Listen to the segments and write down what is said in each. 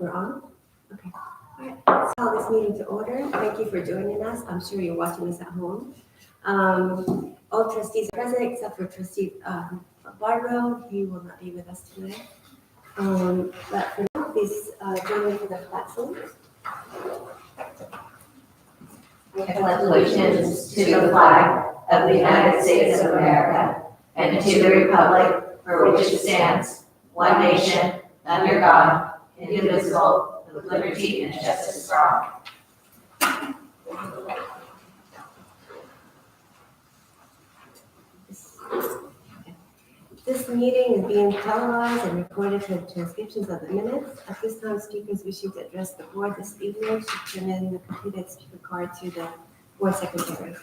We're on? Okay. All right. Let's call this meeting to order. Thank you for joining us. I'm sure you're watching this at home. All trustees are present except for Trustee Barbaro. He will not be with us today. But for now, please join me for the flag salute. I pledge allegiance to the flag of the United States of America and to the republic for which it stands, one nation, under God, indivisible, with liberty and justice for all. This meeting is being televised and recorded for transcriptions of the minutes. At this time, speakers wishing to address the board this evening should turn in the completed speaker card to the board secretary.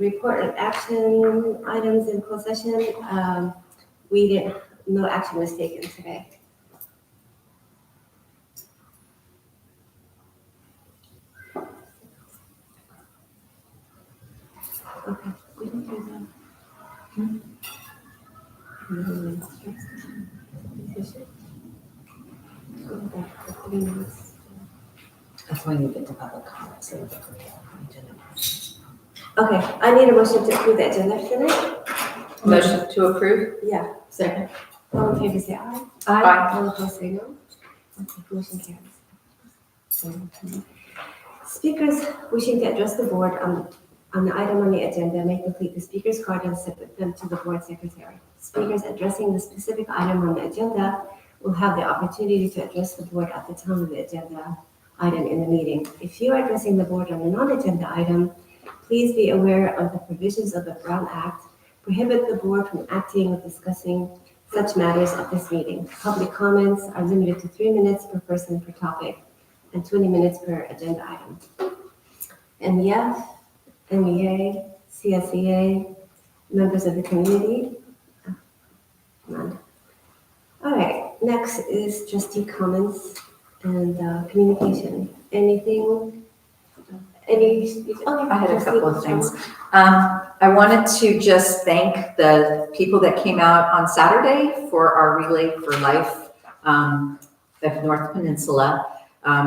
Report of action items in closed session. No action was taken today. Okay, we didn't do that. That's when you get to public comments. Okay, I need a motion to approve the agenda tonight. Motion to approve? Yeah. Second. All in favor say aye. Aye. All opposed say no. Okay, motion carries. Speakers wishing to address the board on the item on the agenda may complete the speaker's card and submit them to the board secretary. Speakers addressing the specific item on the agenda will have the opportunity to address the board at the time of the agenda item in the meeting. If you are addressing the board on a non-agenda item, please be aware of the provisions of the Brown Act prohibit the board from acting or discussing such matters at this meeting. Public comments are limited to 3 minutes per person per topic and 20 minutes per agenda item. MEF, MEA, CSEA, members of the community? None. All right, next is trustee comments and communication. Anything? I had a couple of things. I wanted to just thank the people that came out on Saturday for our Relay for Life at North Peninsula.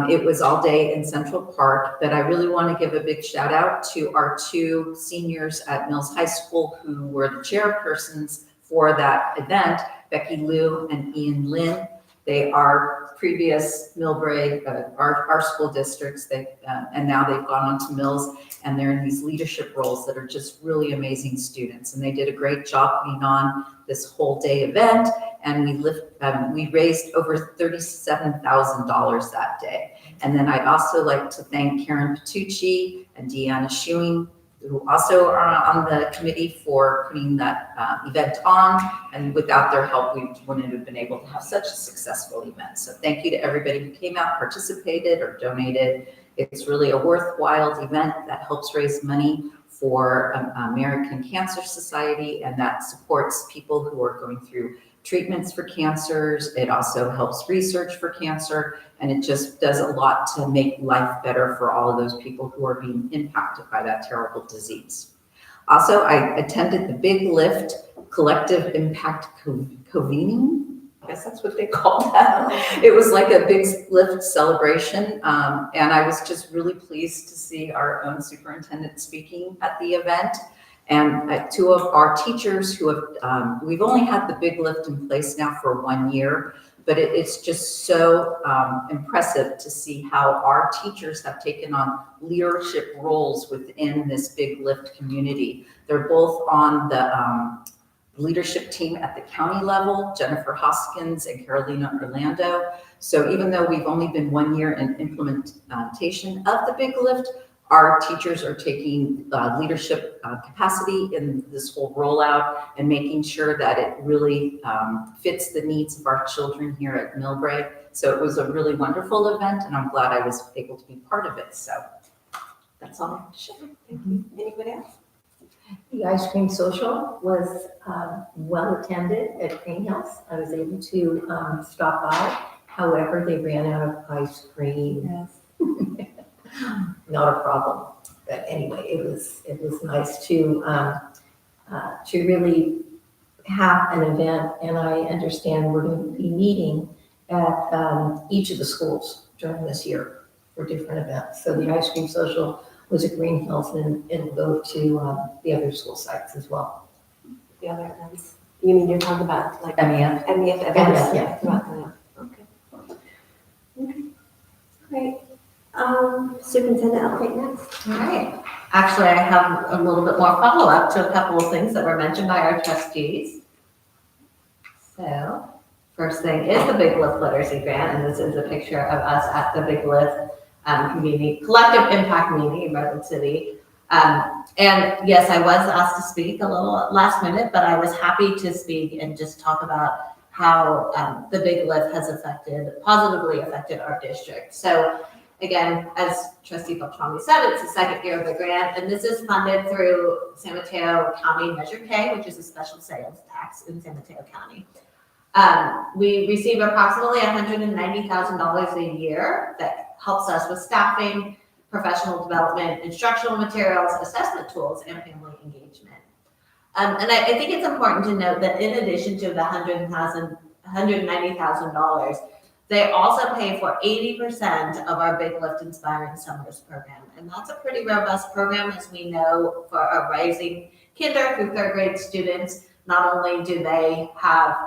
It was all day in Central Park, but I really want to give a big shout out to our 2 seniors at Mills High School who were the chairpersons for that event, Becky Liu and Ian Lin. They are previous Millbrae, our school districts, and now they've gone on to Mills, and they're in these leadership roles that are just really amazing students. And they did a great job putting on this whole day event, and we raised over $37,000 that day. And then I'd also like to thank Karen Patucci and Deanna Schuing, who also are on the committee for putting that event on. And without their help, we wouldn't have been able to have such a successful event. So thank you to everybody who came out, participated, or donated. It's really a worthwhile event that helps raise money for American Cancer Society, and that supports people who are going through treatments for cancers. It also helps research for cancer, and it just does a lot to make life better for all of those people who are being impacted by that terrible disease. Also, I attended the Big Lift Collective Impact Convening. I guess that's what they call that. It was like a Big Lift celebration, and I was just really pleased to see our own superintendent speaking at the event. And 2 of our teachers who have, we've only had the Big Lift in place now for 1 year, but it's just so impressive to see how our teachers have taken on leadership roles within this Big Lift community. They're both on the leadership team at the county level, Jennifer Hoskins and Carolina Orlando. So even though we've only been 1 year in implementation of the Big Lift, our teachers are taking leadership capacity in this whole rollout and making sure that it really fits the needs of our children here at Millbrae. So it was a really wonderful event, and I'm glad I was able to be part of it. So that's all I have to share. Thank you. Anybody else? The ice cream social was well attended at Green Hills. I was able to stop by. However, they ran out of ice cream. Yes. Not a problem. But anyway, it was nice to really have an event, and I understand we're going to be meeting at each of the schools during this year for different events. So the ice cream social was at Green Hills and it'll go to the other school sites as well. The other events. You mean you're talking about like MEF. MEF events? Yeah. Throughout the, okay. Okay, great. Superintendent update next. All right. Actually, I have a little bit more follow-up to a couple of things that were mentioned by our trustees. So, first thing is the Big Lift Literacy Grant, and this is a picture of us at the Big Lift Community Collective Impact Meeting in Redwood City. And yes, I was asked to speak a little last minute, but I was happy to speak and just talk about how the Big Lift has positively affected our district. So again, as Trustee Beltrami said, it's the second year of the grant, and this is funded through San Mateo County Measure K, which is a special sales tax in San Mateo County. We receive approximately $190,000 a year that helps us with staffing, professional development, instructional materials, assessment tools, and family engagement. And I think it's important to note that in addition to the $190,000, they also pay for 80% of our Big Lift Inspiring Summers program. And that's a pretty robust program, as we know, for our rising kinder through third grade students. Not only do they have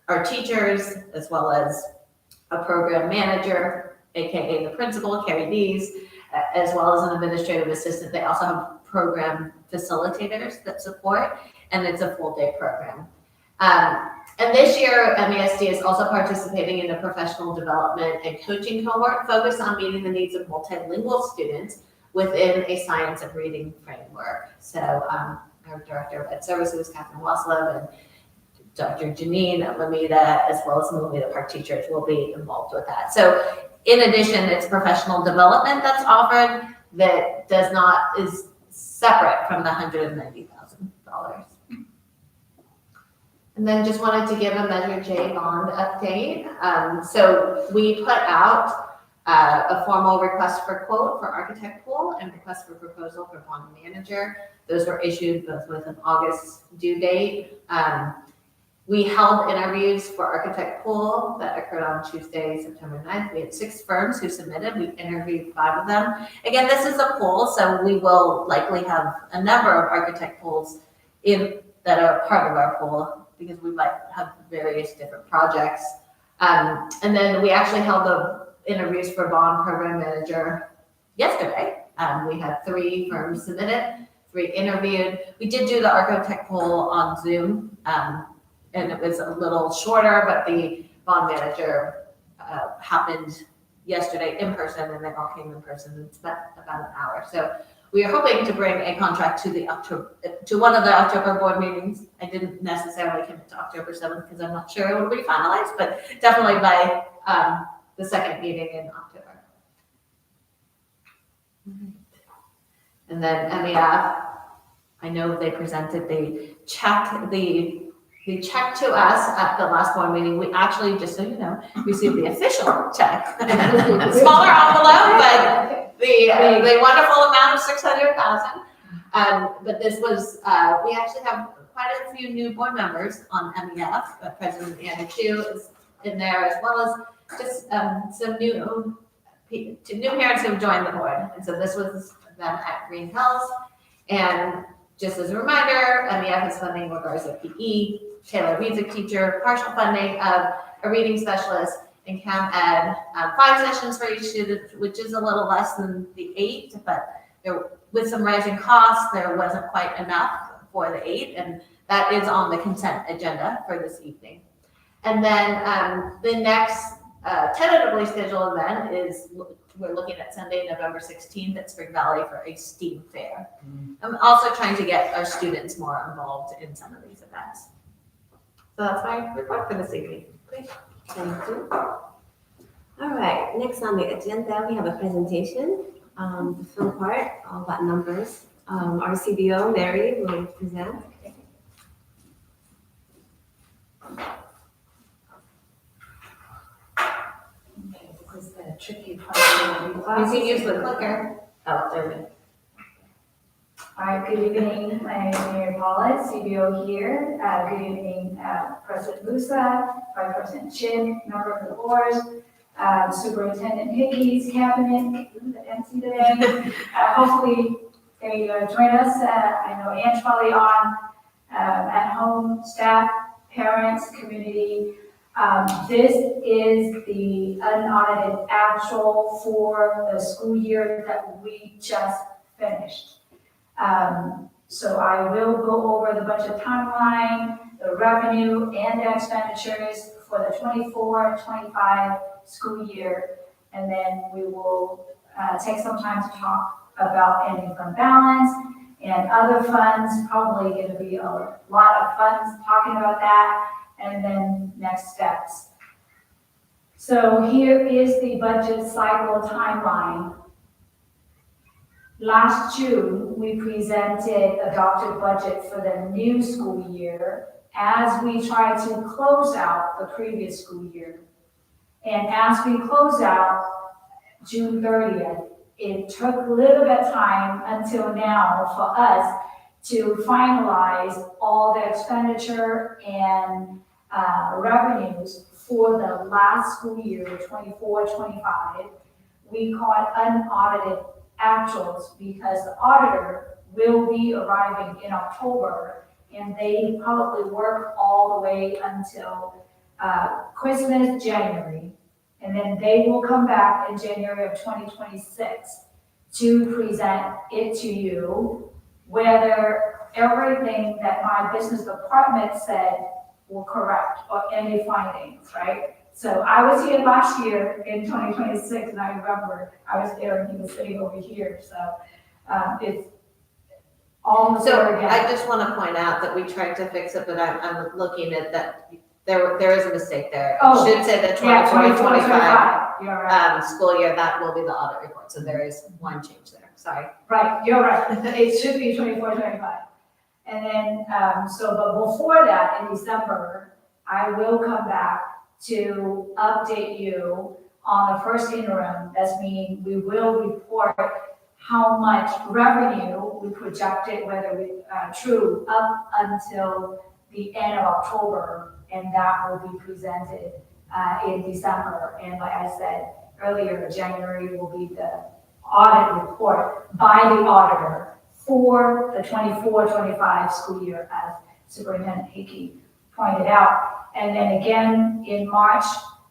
our teachers, as well as a program manager, AKA the principal, Carrie Dees, as well as an administrative assistant, they also have program facilitators that support, and it's a full day program. And this year, MESD is also participating in a professional development and coaching cohort focused on meeting the needs of multilingual students within a science of reading framework. So our Director of Ed Services, Catherine Waslov, and Dr. Janine Lamita, as well as the Lamita Park teachers, will be involved with that. So in addition, it's professional development that's offered that is separate from the $190,000. And then just wanted to give a Measure J bond update. So we put out a formal request for quote for architect pool and request for proposal for bond manager. Those were issued both with an August due date. We held interviews for architect pool that occurred on Tuesday, September 9th. We had 6 firms who submitted. We interviewed 5 of them. Again, this is a pool, so we will likely have a number of architect pools that are part of our pool, because we might have various different projects. And then we actually held the interviews for bond program manager yesterday. We had 3 firms submitted, 3 interviewed. We did do the architect pool on Zoom, and it was a little shorter, but the bond manager happened yesterday in person, and they all came in person and spent about an hour. So we are hoping to bring a contract to one of the October board meetings. I didn't necessarily commit to October 7th because I'm not sure it will be finalized, but definitely by the second meeting in October. And then MEF, I know they presented the check to us at the last board meeting. We actually, just so you know, received the official check. Smaller envelope, but the wonderful amount of $600,000. But this was, we actually have quite a few new board members on MEF. President Anna Chu is in there, as well as just some new parents who have joined the board. And so this was them at Green Hills. And just as a reminder, MEF is funding regards of PE, Taylor music teacher, partial funding of a reading specialist, and Chem Ed, 5 sessions for each student, which is a little less than the 8, but with some rising costs, there wasn't quite enough for the 8, and that is on the consent agenda for this evening. And then the next tentatively scheduled event is, we're looking at Sunday, November 16th at Spring Valley for a STEAM fair. I'm also trying to get our students more involved in some of these events. So that's my report for this evening. Great, thank you. All right, next on the agenda, we have a presentation, the film part, all about numbers. Our CBO, Mary, will present. This is the tricky part. You can use the clicker. Oh, there we go. All right, good evening. My name is Mary Paula, CBO here. Good evening, President Musa, Vice President Chin, member of the board, Superintendent Hickey's cabinet, the MC today. Hopefully they join us. I know Anne's probably on, at home, staff, parents, community. This is the unaudited actual for the school year that we just finished. So I will go over the budget timeline, the revenue and the expenditures for the 24-25 school year. And then we will take some time to talk about ending fund balance and other funds, probably going to be a lot of funds talking about that, and then next steps. So here is the budget cycle timeline. Last June, we presented adopted budget for the new school year as we try to close out the previous school year. And as we close out June 30th, it took a little bit of time until now for us to finalize all the expenditure and revenues for the last school year, 24-25. We call it unaudited actuals because the auditor will be arriving in October, and they probably work all the way until Christmas, January, and then they will come back in January of 2026 to present it to you, whether everything that my business department said will correct or any findings, right? So I was here last year in 2026, and I remember I was there and he was sitting over here. So it's almost So there again. I just want to point out that we tried to fix it, but I'm looking at that, there is a mistake there. Oh, It should say the Yeah, 24-25 You're right. school year, that will be the audit report. So there is one change there, sorry. Right, you're right. It should be 24-25. And then, but before that, in December, I will come back to update you on the first interim. That's meaning we will report how much revenue we projected, whether we true up until the end of October, and that will be presented in December. And like I said earlier, January will be the audit report by the auditor for the 24-25 school year, as Superintendent Hickey pointed out. And then again, in March,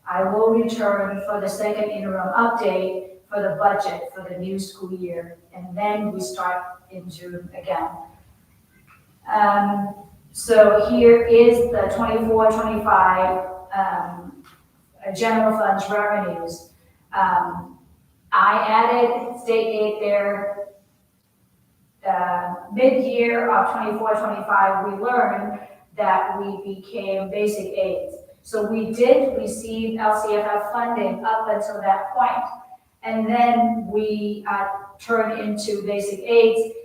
I will return for the second interim update for the budget for the new school year. And then we start in June again. So here is the 24-25 general funds revenues. I added state aid there. Mid-year of 24-25, we learned that we became basic aids. So we did receive LCFF funding up until that point. And then we turned into basic aids.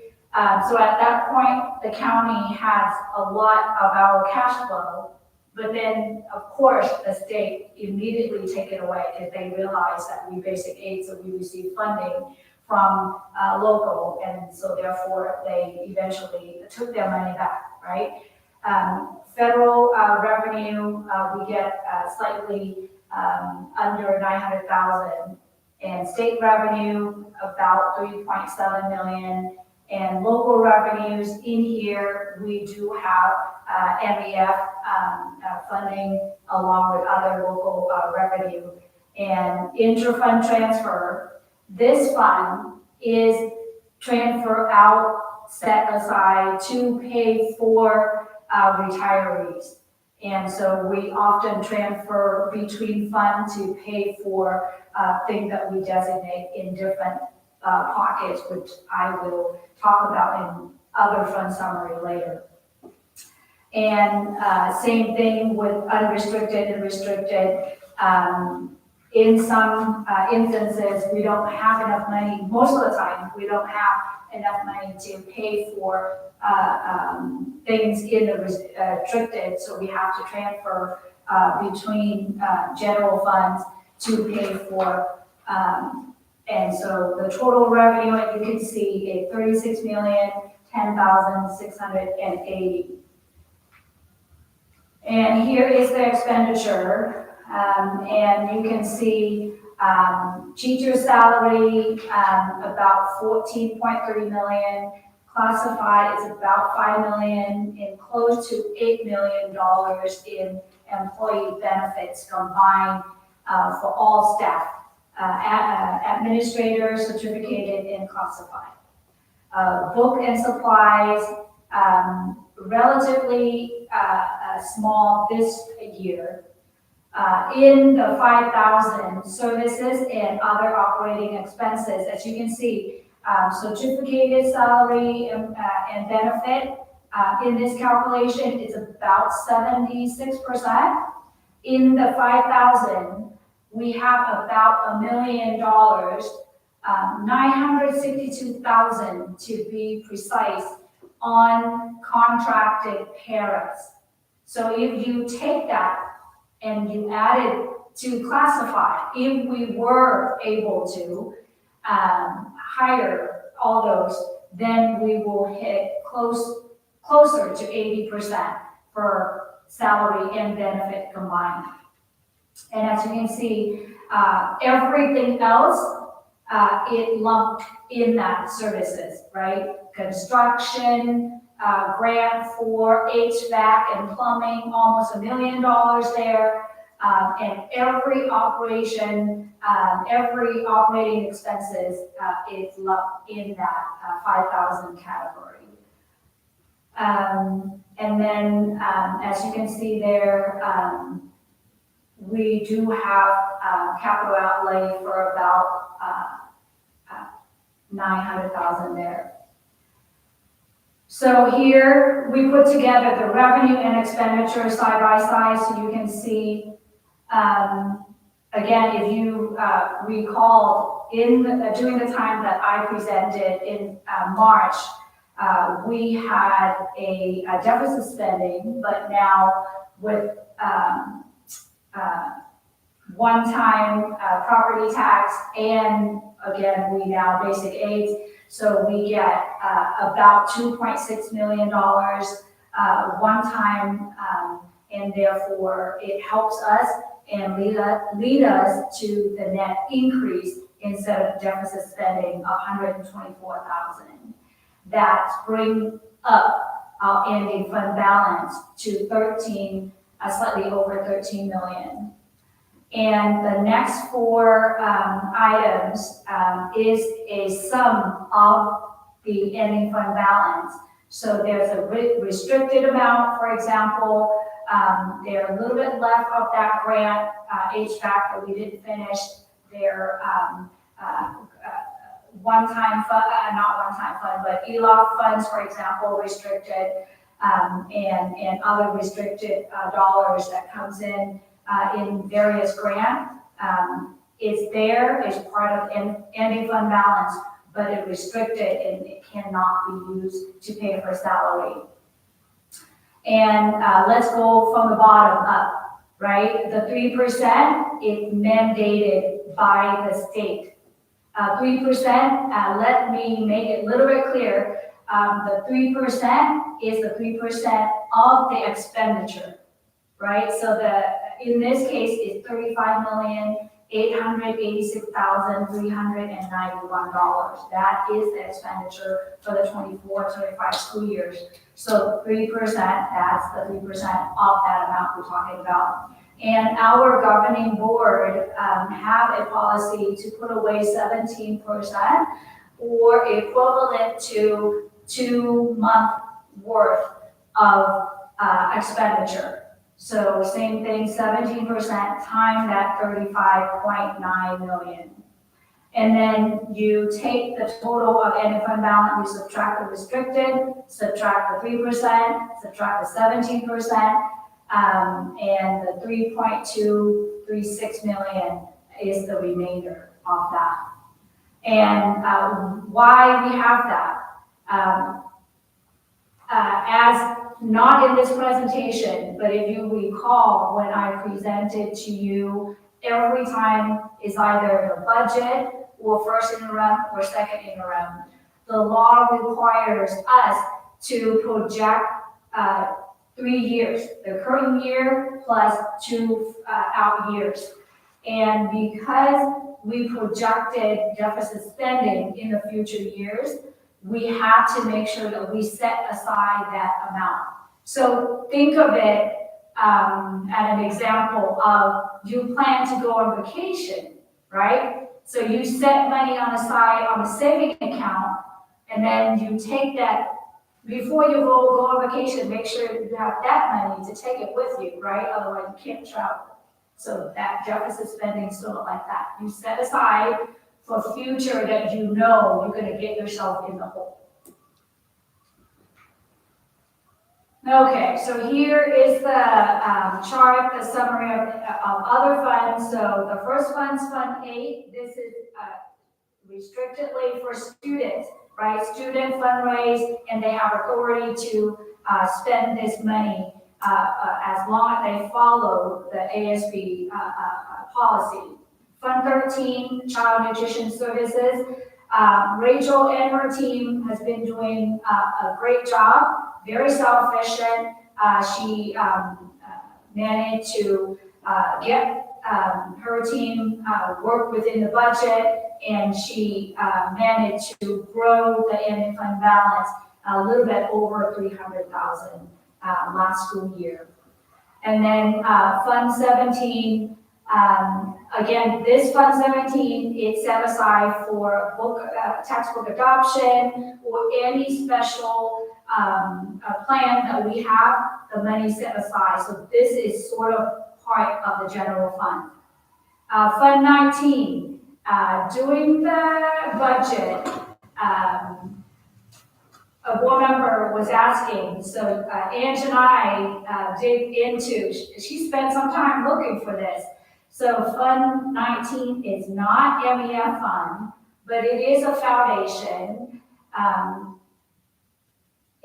So at that point, the county has a lot of our cash flow, but then of course the state immediately take it away if they realize that we basic aids, so we receive funding from local, and so therefore they eventually took their money back, right? Federal revenue, we get slightly under 900,000, and state revenue about 3.7 million, and local revenues in here, we do have MEF funding along with other local revenue. And intra-fund transfer, this fund is transfer out, set aside to pay for retirees. And so we often transfer between funds to pay for things that we designate in different pockets, which I will talk about in other fund summary later. And same thing with unrestricted and restricted. In some instances, we don't have enough money. Most of the time, we don't have enough money to pay for things in the restricted, so we have to transfer between general funds to pay for. And so the total revenue, you can see, is 36 million, $10,680. And here is the expenditure, and you can see teacher salary, about 14.3 million. Classified is about 5 million, and close to $8 million in employee benefits combined for all staff, administrators, certificated, and classified. Book and supplies, relatively small this year. In the 5,000 services and other operating expenses, as you can see, certificated salary and benefit in this calculation is about 76%. In the 5,000, we have about $1 million, 962,000 to be precise, on contracted parents. So if you take that and you add it to classify, if we were able to hire all those, then we will hit closer to 80% for salary and benefit combined. And as you can see, everything else, it lumped in that services, right? Construction, grant for HVAC and plumbing, almost $1 million there. And every operation, every operating expenses is lumped in that 5,000 category. And then, as you can see there, we do have capital outlay for about 900,000 there. So here we put together the revenue and expenditure side by side, so you can see. Again, if you recall, during the time that I presented in March, we had a deficit spending, but now with one-time property tax, and again, we now basic aids, so we get about $2.6 million one-time, and therefore it helps us and lead us to the net increase instead of deficit spending of $124,000. That brings up our ending fund balance to slightly over 13 million. And the next four items is a sum of the ending fund balance. So there's a restricted amount, for example. There's a little bit left of that grant, HVAC, that we didn't finish. There one-time fund, not one-time fund, but ELOC funds, for example, restricted, and other restricted dollars that comes in various grants. It's there, it's part of ending fund balance, but it's restricted and it cannot be used to pay for salary. And let's go from the bottom up, right? The 3% is mandated by the state. 3%, let me make it a little bit clear. The 3% is the 3% of the expenditure, right? So in this case, it's $35,886,391. That is the expenditure for the 24-25 school years. So 3%, that's the 3% of that amount we're talking about. And our governing board have a policy to put away 17% or equivalent to 2 months worth of expenditure. So same thing, 17% times that 35.9 million. And then you take the total of ending fund balance, you subtract the restricted, subtract the 3%, subtract the 17%, and the 3.236 million is the remainder of that. And why we have that? As not in this presentation, but if you recall when I presented to you, every time is either the budget or first interim or second interim. the law requires us to project 3 years, the current year plus 2 out years. And because we projected deficit spending in the future years, we have to make sure that we set aside that amount. So think of it at an example of you plan to go on vacation, right? So you set money on the side on a saving account, and then you take that, before you go on vacation, make sure you have that money to take it with you, right? Otherwise you can't travel. So that deficit spending is sort of like that. You set aside for future that you know you're gonna get yourself in the hole. Okay, so here is the chart, the summary of other funds. So the first fund's Fund 8. This is restrictedly for students, right? Student fundraise, and they have authority to spend this money as long as they follow the ASB policy. Fund 13, Child Nutrition Services. Rachel and her team has been doing a great job, very self-efficient. She managed to get her team work within the budget, and she managed to grow the ending fund balance a little bit over 300,000 last school year. And then Fund 17, again, this Fund 17, it's set aside for book, textbook adoption or any special plan that we have, the money set aside. So this is sort of part of the general fund. Fund 19, doing the budget, a board member was asking, so Ange and I dig into, she spent some time looking for this. So Fund 19 is not MEF fund, but it is a foundation.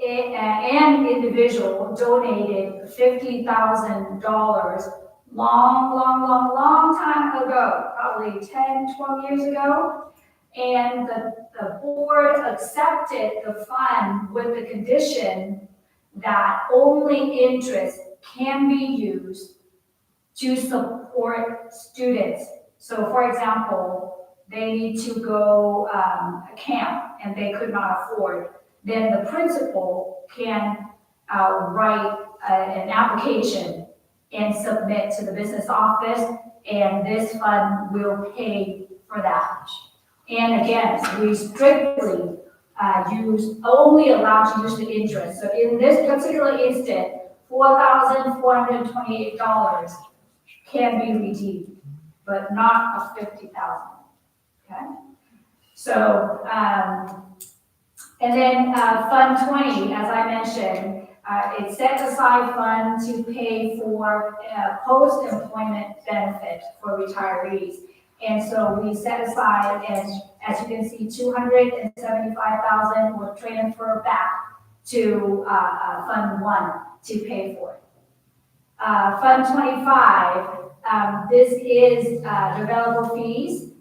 An individual donated $50,000 long time ago, probably 10, 12 years ago. And the board accepted the fund with the condition that only interest can be used to support students. So for example, they need to go camp and they could not afford, then the principal can write an application and submit to the business office, and this fund will pay for that. And again, we strictly only allowed to use the interest. So in this particular instant, $4,428 can be redeemed, but not a $50,000. Okay. So and then Fund 20, as I mentioned, it sets aside fund to pay for post-employment benefit for retirees. And so we set aside, as you can see, $275,000 will transfer back to Fund 1 to pay for it. Fund 25, this is developable fees.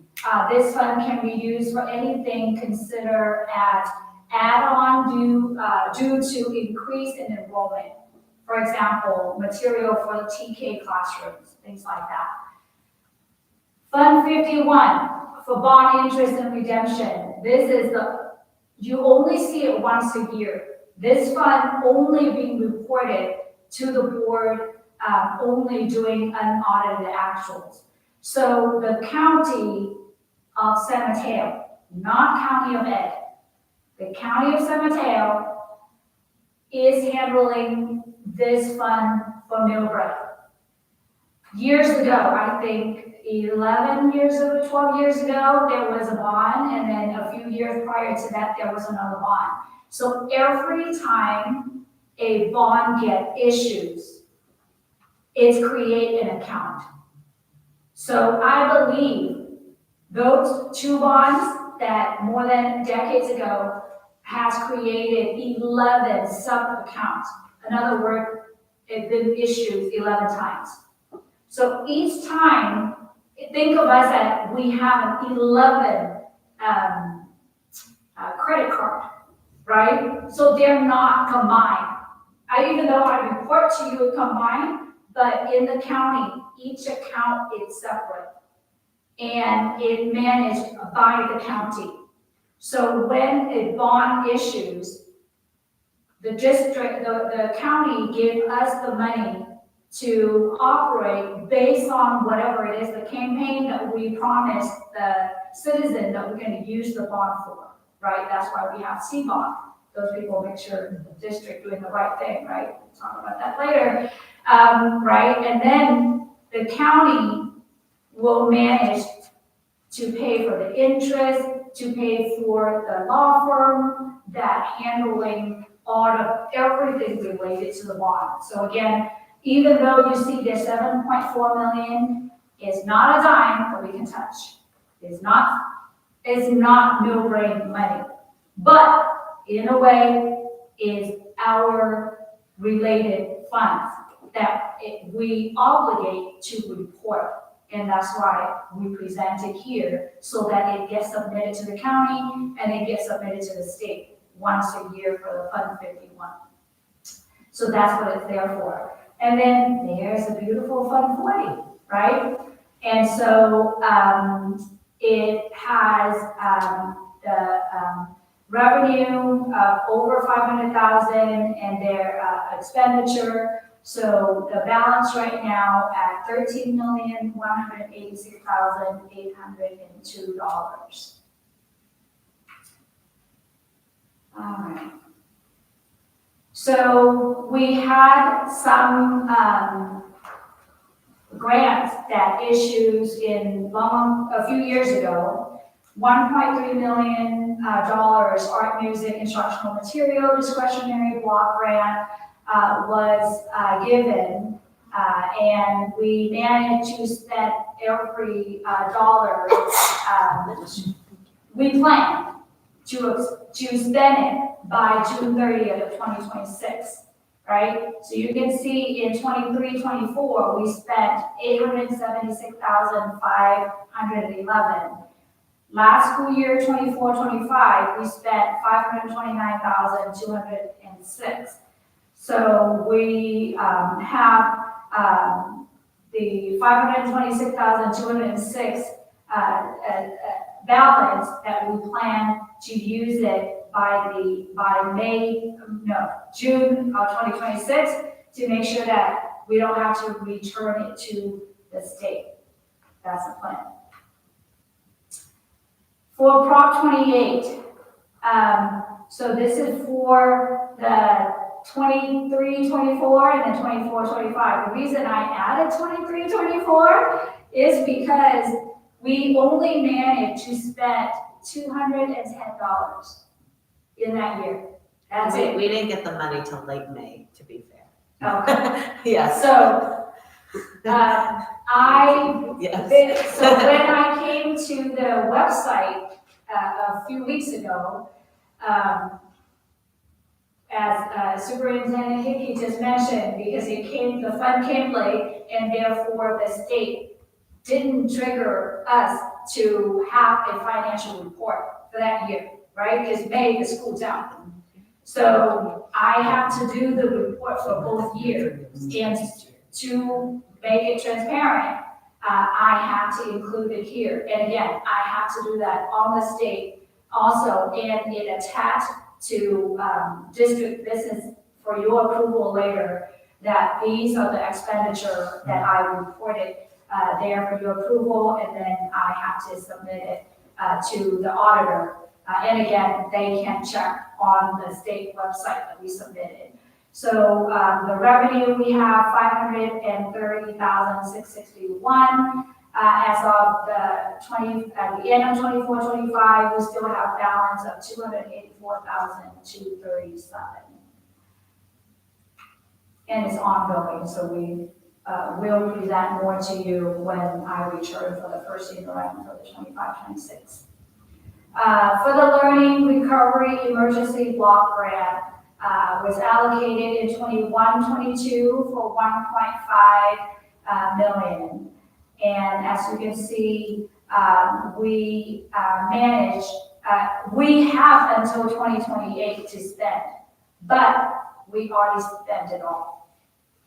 This fund can be used for anything considered as add-on due to increase in enrollment. For example, material for the TK classrooms, things like that. Fund 51, for bond interest and redemption. This is you only see it once a year. This fund only being reported to the board, only doing unaudited actuals. So the county of San Mateo, not County of Ed, the County of San Mateo is handling this fund for Millbrae. Years ago, I think 11 years ago, 12 years ago, there was a bond, and then a few years prior to that, there was another bond. So every time a bond gets issued, it's create an account. So I believe those 2 bonds that more than decades ago has created 11 sub-accounts. In other words, it's been issued 11 times. So each time, think of us that we have 11 credit card, right? So they're not combined. Even though I report to you combined, but in the county, each account is separate and it managed by the county. So when a bond issues, the district, the county gave us the money to operate based on whatever it is, the campaign that we promised the citizen that we're going to use the bond for, right? That's why we have C-bond. Those people make sure the district doing the right thing, right? We'll talk about that later, right? And then the county will manage to pay for the interest, to pay for the law firm that handling all of everything related to the bond. So again, even though you see there's 7.4 million, it's not a dime that we can touch. It's not Millbrae money, but in a way is our related funds that we obligate to report. And that's why we present it here, so that it gets submitted to the county and it gets submitted to the state once a year for the Fund 51. So that's what it's there for. And then there's a beautiful Fund 40, right? And so it has the revenue of over 500,000 and their expenditure. So the balance right now at $13,186,802. All right. So we had some grants that issues a few years ago. $1.3 million art, music, instructional material, discretionary block grant was given, and we managed to spend every dollar. We plan to spend it by June 30th of 2026, right? So you can see in 23-24 we spent $876,511. Last school year, 24-25, we spent $529,206. So we have the $526,206 balance that we plan to use it by June of 2026 to make sure that we don't have to return it to the state. That's the plan. For Prop 28, so this is for the 23-24 and the 24-25. The reason I added 23-24 is because we only managed to spend $210 in that year. That's it. We didn't get the money till late May, to be fair. Okay. Yes. So, Yes. so when I came to the website a few weeks ago, as Superintendent Hickey just mentioned, because the fund came late, and therefore the state didn't trigger us to have a financial report for that year, right? Because May, the school's out. So I have to do the report for both years, and to make it transparent, I have to include it here. And again, I have to do that on the state also, and it attached to district business for your approval later, that these are the expenditure that I reported there for your approval, and then I have to submit it to the auditor. And again, they can check on the state website that we submitted. So the revenue, we have $530,661. As of at the end of 24-25, we still have balance of $284,237. And it's ongoing, so we will present more to you when I return for the first year round for the 25-26. For the Learning Recovery Emergency Block Grant, was allocated in 21-22 for $1.5 million. And as you can see, we managed we have until 2028 to spend, but we already spent it all.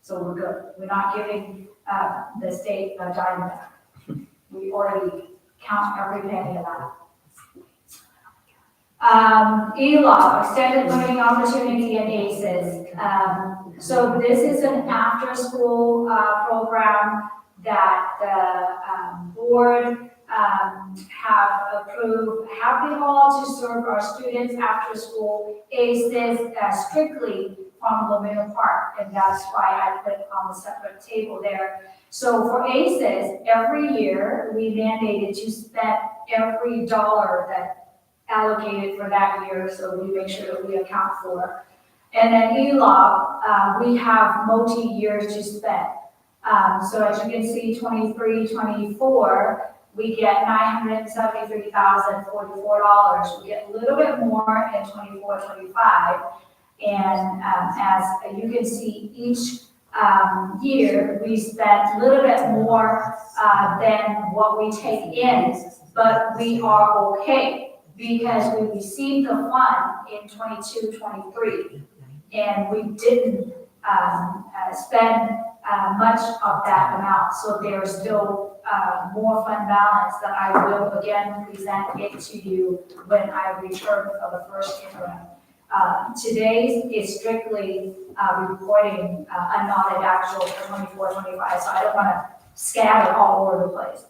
So we're good. We're not giving the state a dime back. We already count every penny of that. ELA, Extended Learning Opportunity and ACES. So this is an after-school program that the board have approved Happy Hall to serve our students after school. ACES strictly from Millbrae Park, and that's why I put on the separate table there. So for ACES, every year we mandated to spend every dollar that allocated for that year, so we make sure that we account for. And then ELOB, we have multi-years to spend. So as you can see, 23, 24, we get $973,044. We get a little bit more in 24, 25. And as you can see, each year we spent a little bit more than what we take in, but we are okay because we received the fund in 22, 23, and we didn't spend much of that amount. So there's still more fund balance that I will again present it to you when I return for the first interim. Today's is strictly reporting unaudited actual for 24, 25, so I don't want to scatter all over the place.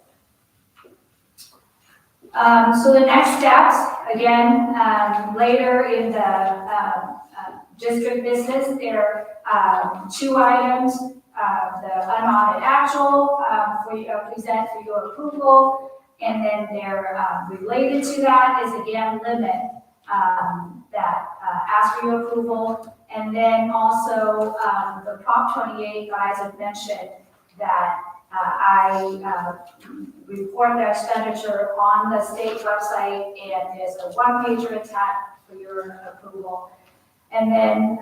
So the next steps, again, later in the district business, there are 2 items. The unaudited actual for you present for your approval, and then they're related to that is again limit that ask for your approval, and then also the Prop 28 guys have mentioned that I report the expenditure on the state website, and there's a 1-pager attached for your approval. And then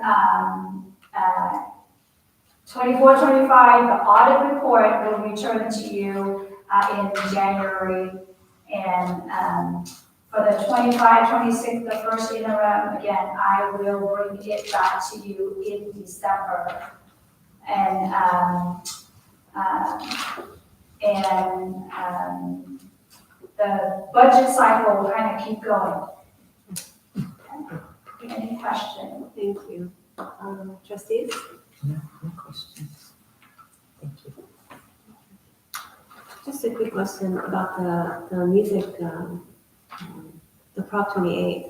24, 25, the audit report will return to you in January. And for the 25, 26, the first interim, again, I will bring it back to you in December. And the budget cycle will kind of keep going. Okay. Any questions? Thank you. Trustees? No questions. Thank you. Just a quick question about the music, the Prop 28.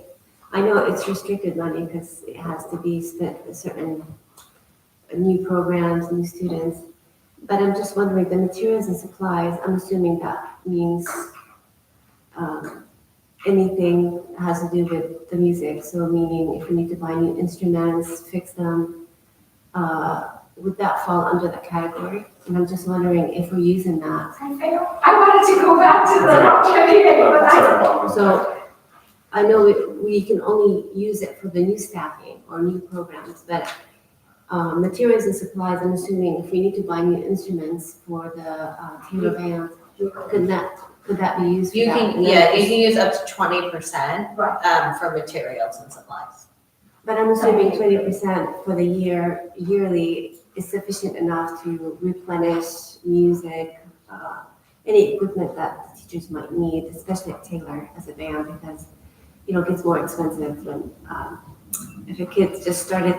I know it's restricted money because it has to be spent for certain new programs, new students. But I'm just wondering, the materials and supplies, I'm assuming that means anything has to do with the music. So meaning if we need to buy new instruments, fix them, would that fall under that category? And I'm just wondering if we're using that. I wanted to go back to the but So I know we can only use it for the new staffing or new programs, but materials and supplies, I'm assuming if we need to buy new instruments for the Taylor band, could that be used for You that? can, yeah, you can use up to 20% Right. for materials and supplies. But I'm assuming 20% for the yearly is sufficient enough to replenish music, any equipment that the teachers might need, especially at Taylor as a band, because, it gets more expensive when, if a kid just started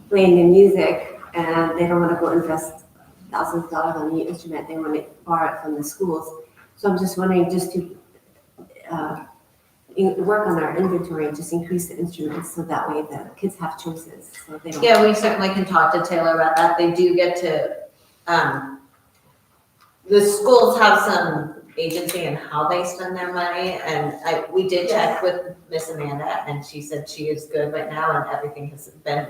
playing the music and they don't want to go invest thousands of dollars on a new instrument, they want to borrow it from the schools. So I'm just wondering, just to work on our inventory and just increase the instruments so that way the kids have choices. So they don't. Yeah, we certainly can talk to Taylor about that. They do get to, the schools have some agency in how they spend their money, and we did check with Miss Amanda, and she said she is good right now and everything has been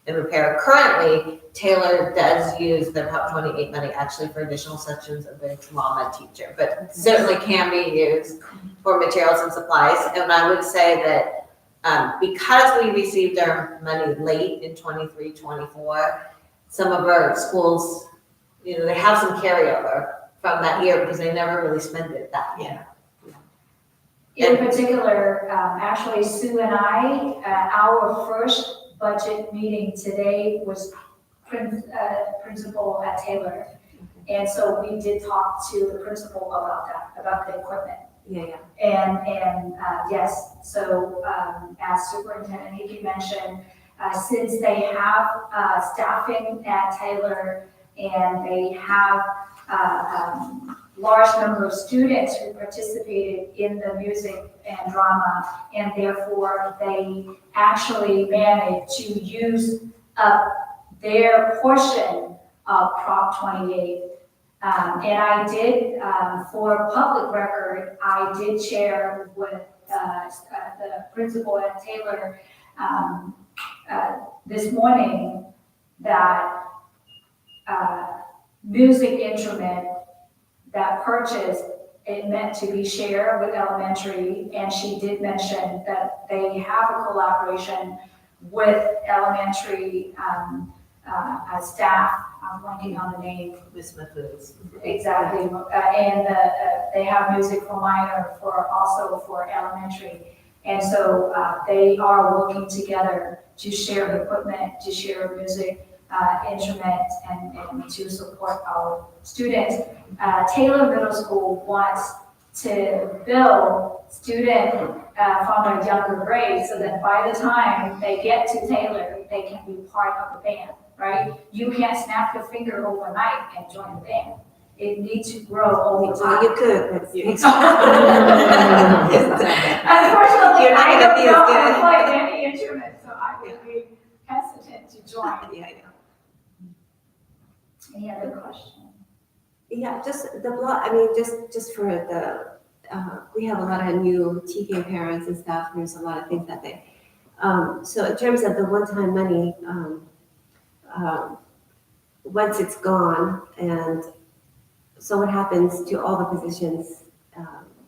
in repair. Currently, Taylor does use their Prop 28 money actually for additional sections of the drama teacher, but certainly can be used for materials and supplies. And I would say that because we received our money late in 23, 24, some of our schools, they have some carryover from that year because they never really spent it that year. In particular, actually Sue and I, our first budget meeting today was principal at Taylor. And so we did talk to the principal about that, about the equipment. Yeah. And yes, so as Superintendent Hickey mentioned, since they have staffing at Taylor and they have large number of students who participated in the music and drama, and therefore they actually managed to use up their portion of Prop 28. And I did, for public record, I did share with the principal at Taylor this morning that music instrument that purchased, it meant to be shared with elementary, and she did mention that they have a collaboration with elementary staff. I'm blanking on the name. Ms. Mahfouz. Exactly, and they have music for minor, also for elementary. And so they are working together to share equipment, to share music instruments, and to support our students. Taylor Middle School wants to build students from a younger grade so that by the time they get to Taylor, they can be part of the band, right? You can't snap your finger overnight and join the band. It needs to grow over time. Well, you could, but Unfortunately, You're not I gonna don't be know as good. how to play any instrument, so I would be hesitant to join. yeah. Any other questions? Yeah, just the block, I mean, just for the, we have a lot of new TK parents and stuff, there's a lot of things that they, so in terms of the one-time money, once it's gone, and so what happens to all the positions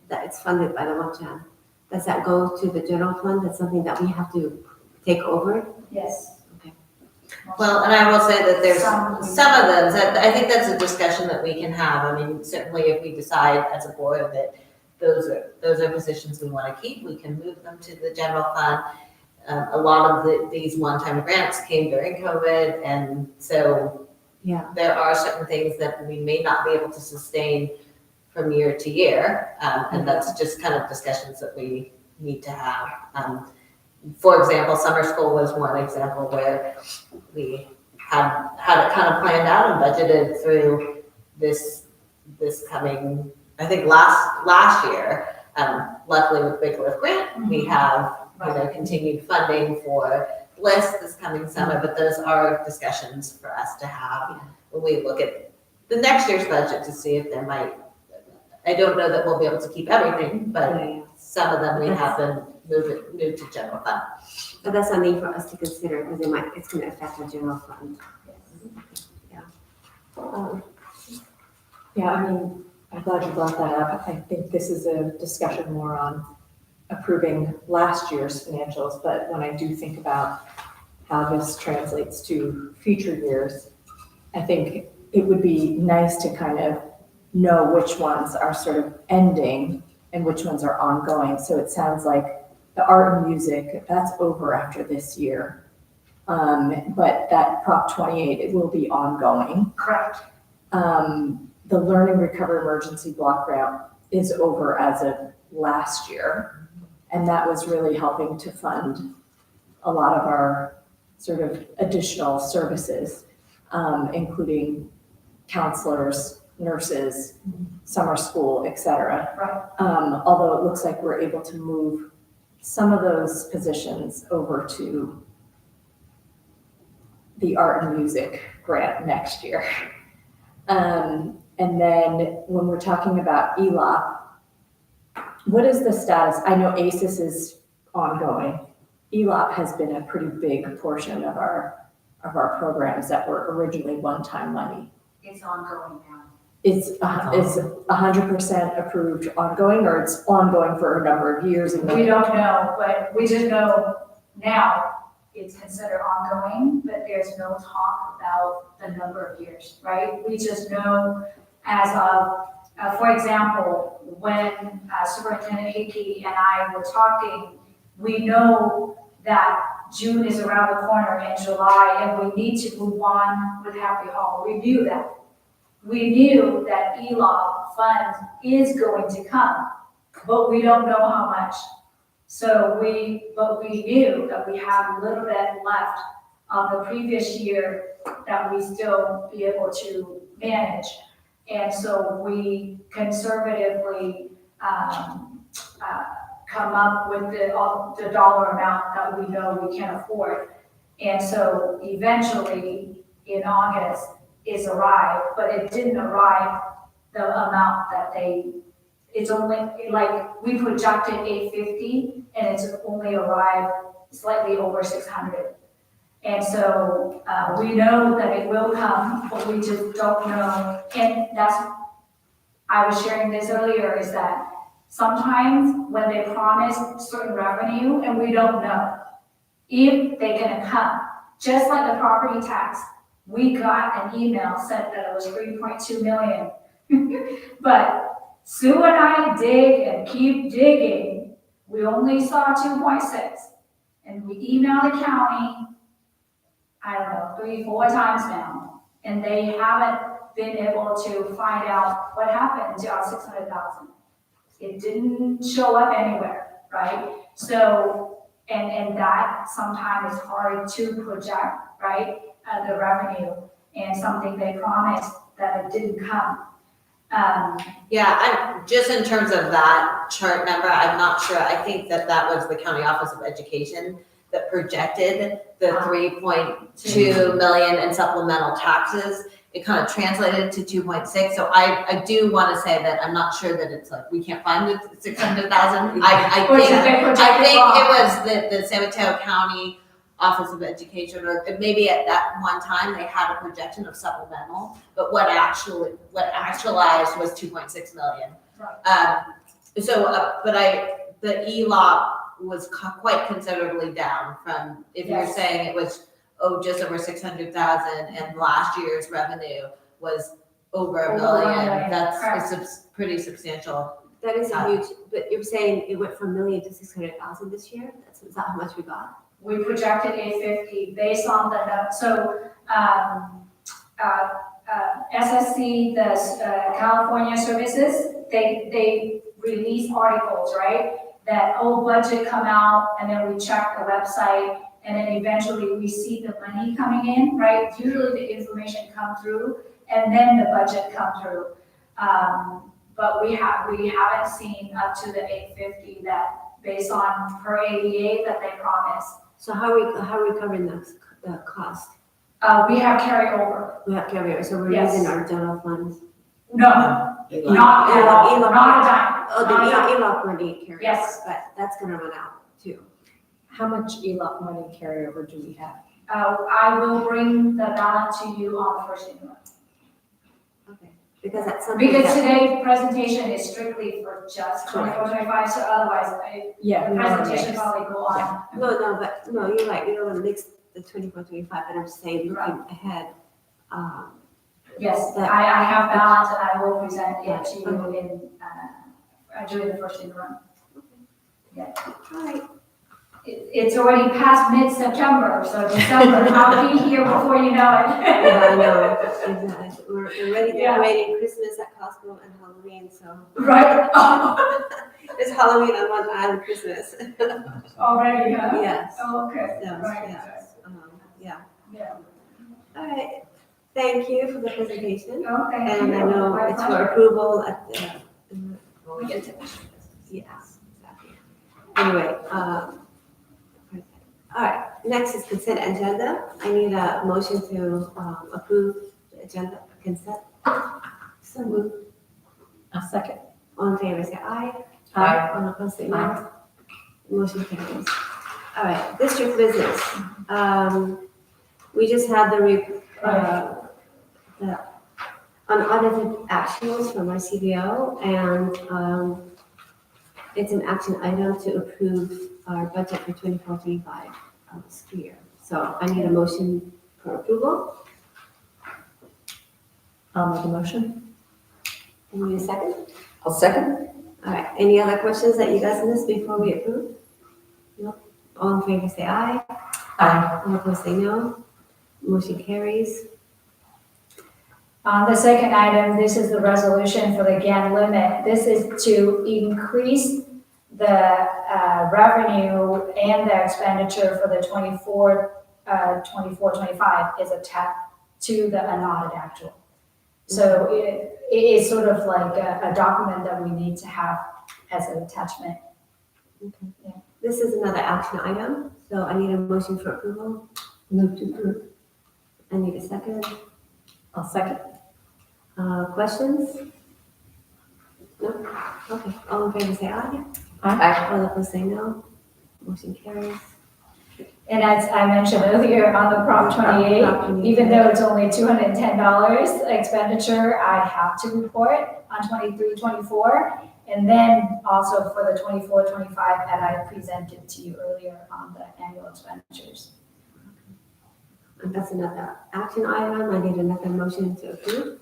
that it's funded by the luncheon? Does that go to the general fund? That's something that we have to take over? Yes. Okay. Well, and I will say that there's Some- some of them, that I think that's a discussion that we can have. I mean, certainly if we decide as a board that those are positions we want to keep, we can move them to the general fund. A lot of these one-time grants came during COVID, and so Yeah. there are certain things that we may not be able to sustain from year to year, and that's just kind of discussions that we need to have. For example, summer school was one example where we had it kind of planned out and budgeted through this coming, I think last year. Luckily with Big Lift Grant, we have continued funding for Bliss this coming summer, but those are discussions for us to have when we look at the next year's budget to see if there might, I don't know that we'll be able to keep everything, but some of them we have them move to general fund. But that's something for us to consider, because it's gonna affect the general fund. Yeah, I mean, I'm glad you brought that up. I think this is a discussion more on approving last year's financials, but when I do think about how this translates to future years, I think it would be nice to kind of know which ones are sort of ending and which ones are ongoing. So it sounds like the art and music, that's over after this year. But that Prop 28, it will be ongoing. Correct. The Learn and Recover Emergency Block Grant is over as of last year. And that was really helping to fund a lot of our sort of additional services, including counselors, nurses, summer school, et cetera. Right. Although it looks like we're able to move some of those positions over to the art and music grant next year. And then when we're talking about ELOP, what is the status? I know ACES is ongoing. ELOP has been a pretty big portion of our programs that were originally one-time money. It's ongoing now. Is 100% approved ongoing, or it's ongoing for a number of years? And We don't know, but we just know now it's considered ongoing, but there's no talk about the number of years, right? We just know as of, for example, when Superintendent Hickey and I were talking, we know that June is around the corner in July, and we need to move on with Happy Home. We knew that. We knew that ELOC fund is going to come, but we don't know how much. But we knew that we have a little bit left of the previous year that we still be able to manage. And so we conservatively come up with the dollar amount that we know we can afford. And so eventually in August is arrived, but it didn't arrive the amount that it's only like we projected 850 and it's only arrived slightly over 600. And so we know that it will come, but we just don't know. And I was sharing this earlier, is that sometimes when they promise certain revenue and we don't know if they're gonna come, just like the property tax, we got an email said that it was 3.2 million. But Sue and I dig and keep digging, we only saw 2.6. And we emailed the county, I don't know, 3-4 times now, and they haven't been able to find out what happened to our 600,000. It didn't show up anywhere, right? So, and that sometimes is hard to project, right? The revenue and something they promised that it didn't come. Yeah, just in terms of that chart number, I'm not sure. I think that was the County Office of Education that projected the 3.2 million in supplemental taxes. It kind of translated to 2.6. So I do want to say that I'm not sure that it's like we can't find the 600,000. I think it was the San Mateo County Office of Education, or maybe at that one time they had a projection of supplemental, but what actualized was 2.6 million. Right. The ELOC was quite considerably down from, if you're Yes. saying it was, just over 600,000 and last year's revenue was over a million. That's pretty substantial. That is a huge, but you're saying it went from 1 million to 600,000 this year? Is that how much we got? We projected 850 based on the note. So SSC, the California Services, they release articles, right? That old budget come out, and then we check the website, and then eventually we see the money coming in, right? Usually the information come through, and then the budget come through. But we haven't seen up to the 850 that based on per ADA that they promised. So how are we covering the cost? We have carryover. We have carryover, so we're Yes. using our general funds. No, not at all, not a dime. Oh, the Not a dime. ELOC money carryover. Yes. But that's gonna run out too. How much ELOC money carryover do we have? I will bring the balance to you on the first input. Okay. Because that's something Because that, today's presentation is strictly for just 24, 25, so otherwise, Yeah. the presentation probably go on. no, you're right, we don't wanna mix the 24, 25, but I'm saying looking ahead, Yes, That- I have balance and I will present it to you in, during the first interim. all right. It's already past mid-September, so December, I'll be here before you know it. Yeah, I know, exactly. We're already Yeah. decorating Christmas at Costco and Halloween, so. Right? It's Halloween on one island, Christmas. Already, huh? Yes. Oh, okay. Yes, Right. yes. Yeah. Yeah. All right. Thank you for the presentation. Oh, thank you. And I know My it's for pleasure. approval at the, When we get to yes, exactly. Anyway, all right, next is consent agenda. I need a motion to approve the agenda consent. So moved. A second. All in favor, say aye. Aye. All opposed, say no. Motion carries. All right, district business. We just had the unaudited actuals from our CBO, and it's an action item to approve our budget for 24-25 school year. So I need a motion for approval. I'll make a motion. And need a second? I'll second. All right, any other questions that you guys missed before we approve? No? All in favor say aye. Aye. All opposed say no. Motion carries. The second item, this is the resolution for the GAN limit. This is to increase the revenue and the expenditure for the 24-25 is attached to the unaudited actual. So it is sort of like a document that we need to have as an attachment. Okay. Yeah. This is another action item, so I need a motion for approval. Move to approve. I need a second. I'll second. Questions? No? Okay, all in favor say aye. Aye. All opposed say no. Motion carries. And as I mentioned earlier on the Prop 28, Prop 28. even though it's only $210 expenditure, I have to report on 23-24. And then also for the 24-25 that I presented to you earlier on the annual expenditures. And that's another action item. I need another motion to approve.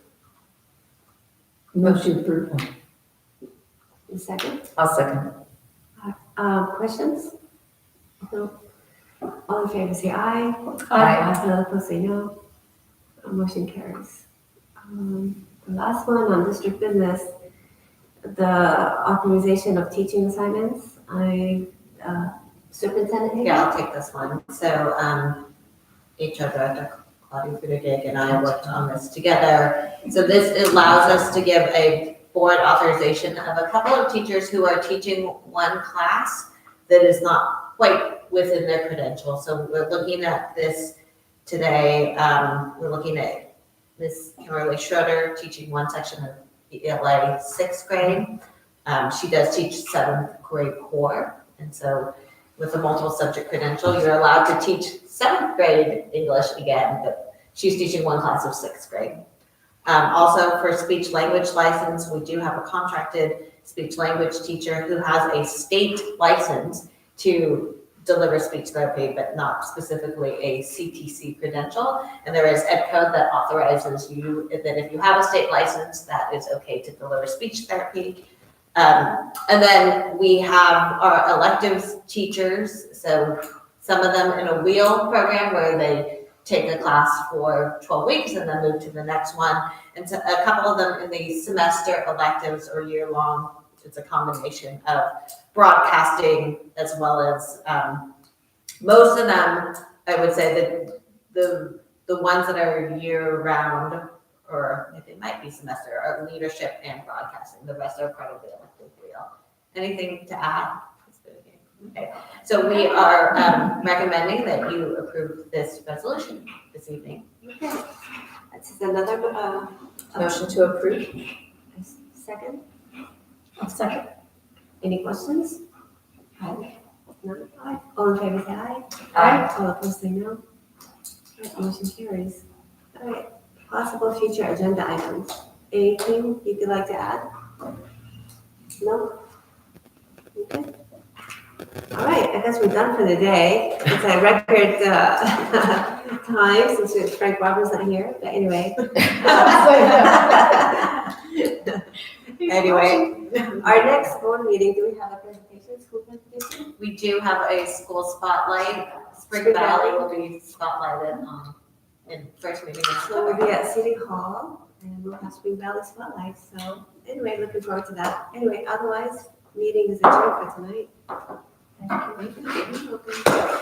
Move to approve. A second. I'll second. Questions? No. All in favor say aye. Aye. All opposed say no. Motion carries. The last one on district business, the authorization of teaching assignments. Superintendent Higgins? Yeah, I'll take this one. So, HR Director Claudia Budig and I worked on this together. So this allows us to give a board authorization of a couple of teachers who are teaching one class that is not quite within their credential. So we're looking at this today. We're looking at Miss Kimberly Schroeder teaching one section of ELA 6th grade. She does teach 7th grade core. And so with a multiple subject credential, you're allowed to teach 7th grade English again, but she's teaching one class of 6th grade. Also for speech language license, we do have a contracted speech language teacher who has a state license to deliver speech therapy, but not specifically a CTC credential. And there is ed code that authorizes you that if you have a state license, that is okay to deliver speech therapy. And then we have our electives teachers. So some of them in a wheel program where they take a class for 12 weeks and then move to the next one. And so a couple of them in the semester electives or year long. It's a combination of broadcasting as well as most of them, I would say that the ones that are year round, or if it might be semester, are leadership and broadcasting. The rest are part of the elective wheel. Anything to add? Okay. So we are recommending that you approve this resolution this evening. Okay. This is another, Motion to approve? second. I'll second. Any questions? Aye. None? Aye. All in favor say aye. Aye. All opposed say no. All right, motion carries. All right, possible future agenda items. Anything you'd like to add? No? Okay. All right, I guess we're done for the day. It's a record time since Frank Roberts not here, but anyway. Anyway, our next board meeting, do we have a presentation, school presentation? We do have a school spotlight. Spring Valley will be spotlighted in first meeting. So we'll be at City Hall and we'll have Spring Valley Spotlight. So anyway, looking forward to that. Anyway, otherwise, meeting is adjourned for tonight. Thank you.